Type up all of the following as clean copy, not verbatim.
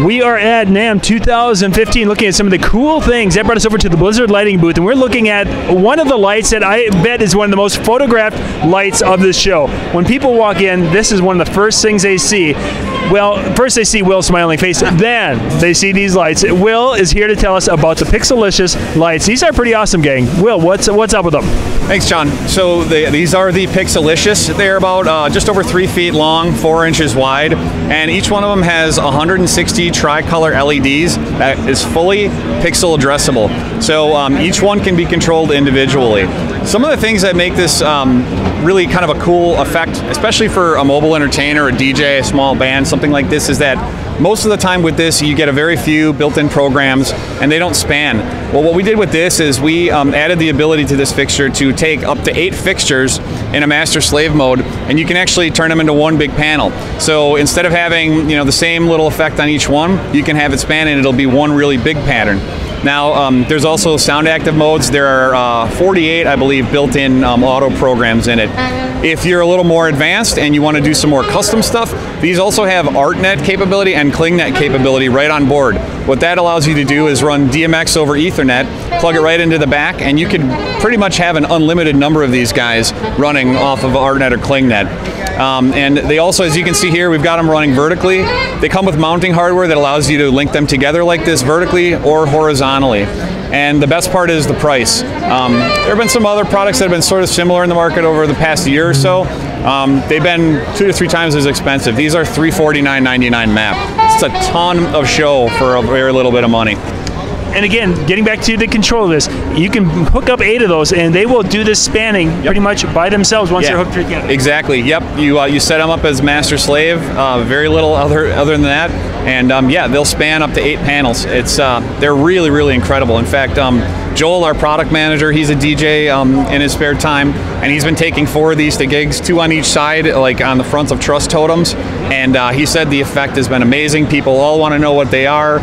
We are at NAMM 2015 looking at some of the cool things. That brought us over to the Blizzard lighting booth, and we're looking at one of the lights that I bet is one of the most photographed lights of this show. When people walk in, this is one of the first things they see. Well, first they see Will's smiling face, then they see these lights. Will is here to tell us about the Pixelicious lights. These are pretty awesome, gang. Will, what's up with them? Thanks, John. So these are the Pixelicious. They're about just over 3 feet long, 4 inches wide, and each one of them has 160 tricolor LEDs that is fully pixel addressable. So each one can be controlled individually. Some of the things that make this really kind of a cool effect, especially for a mobile entertainer, a DJ, a small band, something like this, is that most of the time with this you get a very few built-in programs and they don't span. Well, what we did with this is we added the ability to this fixture to take up to 8 fixtures in a master-slave mode, and you can actually turn them into one big panel. So instead of having the same little effect on each one, you can have it span and it'll be one really big pattern. Now, there's also sound active modes. There are 48, I believe, built-in auto programs in it. If you're a little more advanced and you want to do some more custom stuff, these also have ArtNet capability and KlingNet capability right on board. What that allows you to do is run DMX over Ethernet, plug it right into the back, and you can pretty much have an unlimited number of these guys running off of ArtNet or KlingNet. And they also, as you can see here, we've got them running vertically. They come with mounting hardware that allows you to link them together like this vertically or horizontally. And the best part is the price. There have been some other products that have been sort of similar in the market over the past year or so. They've been 2 to 3 times as expensive. These are $349.99 MAP. It's a ton of show for a very little bit of money. And again, getting back to the control of this, you can hook up 8 of those, and they will do this spanning pretty much by themselves once they're hooked together. Exactly. Yep. You set them up as master slave. Very little other than that, and yeah, they'll span up to 8 panels. They're really incredible. In fact, Joel, our product manager, he's a DJ in his spare time, and he's been taking 4 of these to gigs, 2 on each side, like on the fronts of truss totems. And he said the effect has been amazing. People all want to know what they are.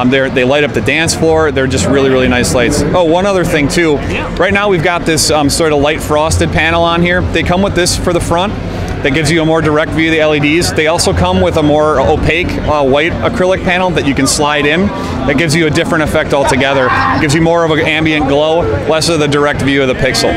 They light up the dance floor. They're just really nice lights. Oh, one other thing too. Right now we've got this sort of light frosted panel on here. They come with this for the front. That gives you a more direct view of the LEDs. They also come with a more opaque white acrylic panel that you can slide in. That gives you a different effect altogether. It gives you more of an ambient glow, less of the direct view of the pixel.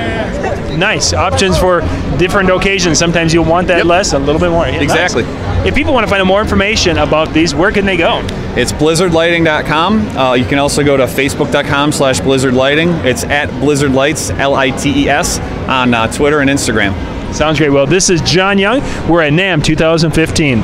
Nice options for different occasions. Sometimes you'll want that less, a little bit more. Yeah, exactly. Nice. If people want to find out more information about these, where can they go? It's blizzardlighting.com. You can also go to facebook.com/blizzardlighting. It's at Blizzard Lights, LITES, on Twitter and Instagram. Sounds great. Well, this is John Young. We're at NAMM 2015.